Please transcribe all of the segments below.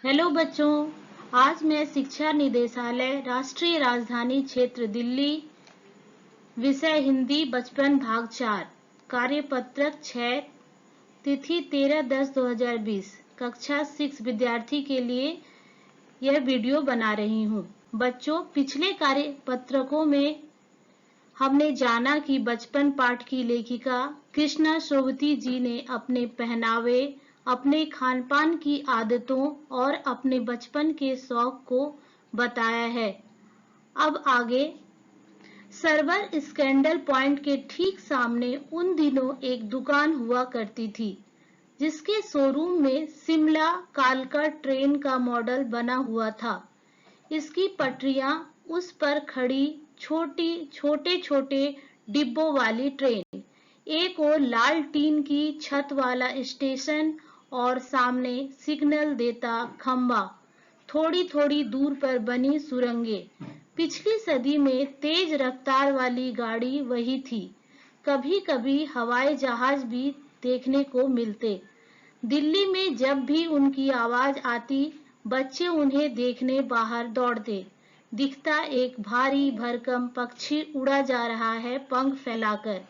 Hello बच्चों, आज मैं शिक्षा निदेशालय राष्ट्रीय राजधानी क्षेत्र दिल्ली विषय हिंदी बचपन भाग 4 कार्यपत्रक 6 तिथि 13/10/2020 कक्षा 6 विद्यार्थी के लिए यह वीडियो बना रही हूँ। बच्चों, पिछले कार्यपत्रकों में हमने जाना कि बचपन पाठ की लेखिका कृष्णा श्रोवती जी ने अपने पहनावे, अपने खानपान की आदतों और अपने बचपन के शौक को बताया है। अब आगे, सर्वर स्कैंडल पॉइंट के ठीक सामने उन दिनों एक दुकान हुआ करती थी जिसके शोरूम में शिमला कालका ट्रेन का मॉडल बना हुआ था। इसकी पटरियां, उस पर खड़ी छोटे छोटे डिब्बों वाली ट्रेन, एक और लाल टीन की छत वाला स्टेशन और सामने सिग्नल देता खंबा, थोड़ी थोड़ी दूर पर बनी सुरंगें। पिछली सदी में तेज रफ्तार वाली गाड़ी वही थी। कभी कभी हवाई जहाज भी देखने को मिलते। दिल्ली में जब भी उनकी आवाज आती, बच्चे उन्हें देखने बाहर दौड़ते। दिखता एक भारी भरकम पक्षी उड़ा जा रहा है पंख फैलाकर।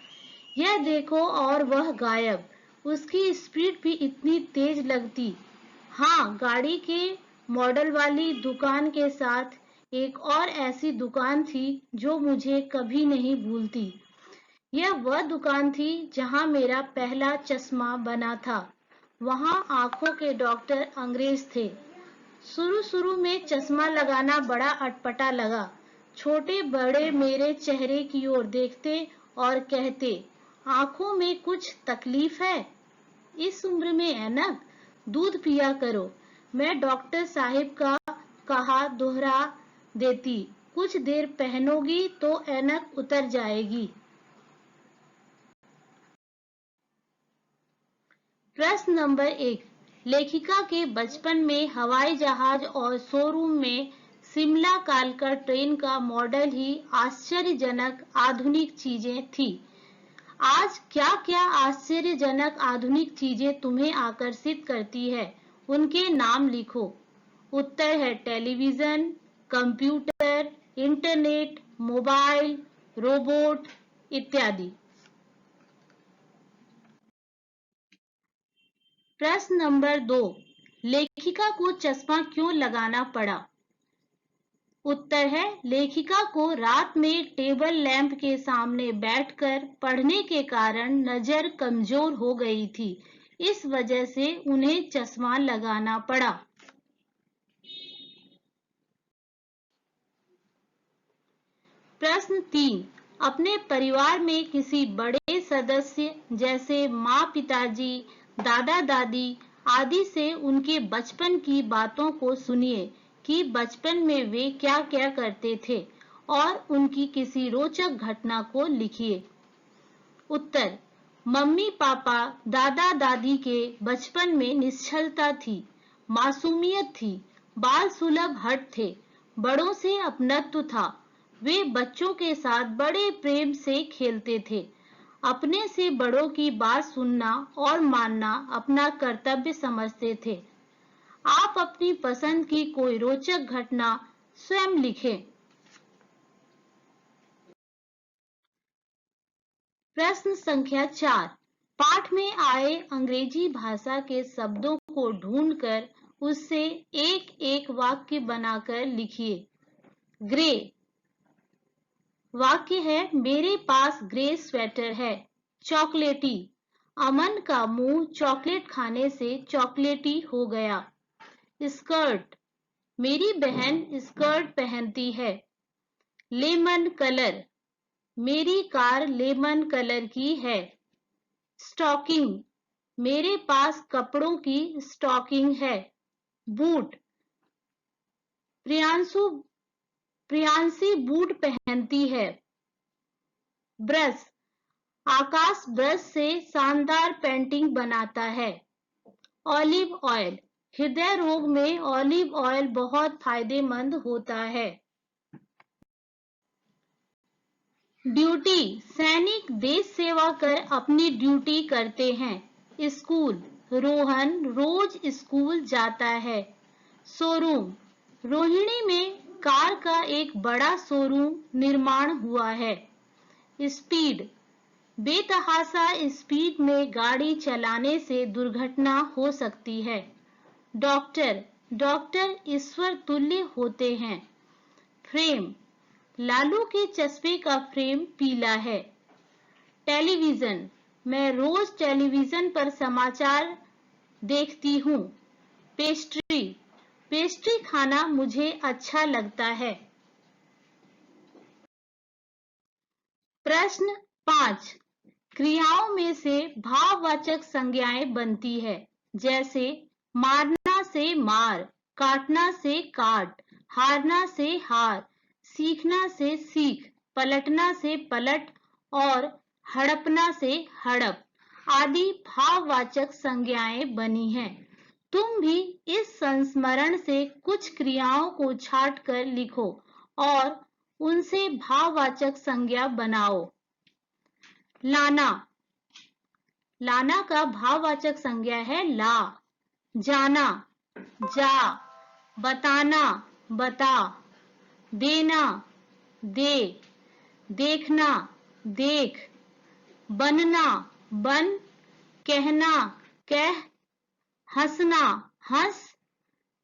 यह देखो और वह गायब। उसकी स्पीड भी इतनी तेज लगती। हाँ, गाड़ी के मॉडल वाली दुकान के साथ एक और ऐसी दुकान थी जो मुझे कभी नहीं भूलती। यह वह दुकान थी जहां मेरा पहला चश्मा बना था। वहां आंखों के डॉक्टर अंग्रेज थे। शुरू में चश्मा लगाना बड़ा अटपटा लगा। छोटे बड़े मेरे चेहरे की ओर देखते और कहते, आंखों में कुछ तकलीफ है? इस उम्र में ऐनक? दूध पिया करो। मैं डॉक्टर साहिब का कहा दोहरा देती, कुछ देर पहनोगी तो ऐनक उतर जाएगी। प्रश्न नंबर 1, लेखिका के बचपन में हवाई जहाज और शोरूम में शिमला कालका ट्रेन का मॉडल ही आश्चर्यजनक आधुनिक चीजें थी। आज क्या क्या आश्चर्यजनक आधुनिक चीजें तुम्हें आकर्षित करती है? उनके नाम लिखो। उत्तर है television, computer, internet, mobile, robot इत्यादि। प्रश्न नंबर 2, लेखिका को चश्मा क्यों लगाना पड़ा? उत्तर है, लेखिका को रात में टेबल लैंप के सामने बैठकर पढ़ने के कारण नजर कमजोर हो गई थी। इस वजह से उन्हें चश्मा लगाना पड़ा। प्रश्न 3, अपने परिवार में किसी बड़े सदस्य जैसे माँ पिताजी, दादा दादी आदि से उनके बचपन की बातों को सुनिए कि बचपन में वे क्या क्या करते थे और उनकी किसी रोचक घटना को लिखिए। उत्तर, मम्मी पापा दादा दादी के बचपन में निश्चलता थी, मासूमियत थी, बाल सुलभ हट थे, बड़ों से अपनत्व था। वे बच्चों के साथ बड़े प्रेम से खेलते थे। अपने से बड़ों की बात सुनना और मानना अपना कर्तव्य समझते थे। आप अपनी पसंद की कोई रोचक घटना स्वयं लिखें। प्रश्न संख्या 4, पाठ में आए अंग्रेजी भाषा के शब्दों को ढूंढकर उससे एक एक वाक्य बनाकर लिखिए। ग्रे वाक्य है, मेरे पास ग्रे स्वेटर है। चॉकलेटी, अमन का मुंह चॉकलेट खाने से चॉकलेटी हो गया। स्कर्ट, मेरी बहन स्कर्ट पहनती है। लेमन कलर, मेरी कार लेमन कलर की है। स्टॉकिंग, मेरे पास कपड़ों की स्टॉकिंग है। बूट, प्रियांशी बूट पहनती है। ब्रश, आकाश ब्रश से शानदार पेंटिंग बनाता है। ऑलिव ऑयल, हृदय रोग में ऑलिव ऑयल बहुत फायदेमंद होता है। ड्यूटी, सैनिक देश सेवा कर अपनी ड्यूटी करते हैं। स्कूल, रोहन रोज स्कूल जाता है। शोरूम, रोहिणी में कार का एक बड़ा शोरूम निर्माण हुआ है। स्पीड, बेतहाशा स्पीड में गाड़ी चलाने से दुर्घटना हो सकती है। डॉक्टर, डॉक्टर ईश्वर तुल्य होते हैं। फ्रेम, लालू के चश्मे का फ्रेम पीला है। टेलीविजन, मैं रोज टेलीविजन पर समाचार देखती हूँ। पेस्ट्री, पेस्ट्री खाना मुझे अच्छा लगता है। प्रश्न 5, क्रियाओं में से भाववाचक संज्ञाएं बनती है, जैसे मारना से मार, काटना से काट, हारना से हार, सीखना से सीख, पलटना से पलट और हड़पना से हड़प आदि भाववाचक संज्ञाएं बनी हैं। तुम भी इस संस्मरण से कुछ क्रियाओं को छाट कर लिखो और उनसे भाववाचक संज्ञा बनाओ। लाना, लाना का भाववाचक संज्ञा है ला। जाना, जा। बताना, बता। देना, दे। देखना, देख। बनना, बन। कहना, कह। हंसना, हंस।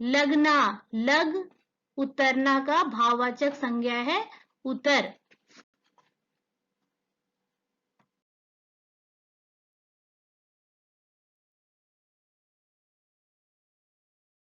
लगना, लग। उतरना का भाववाचक संज्ञा है उतर।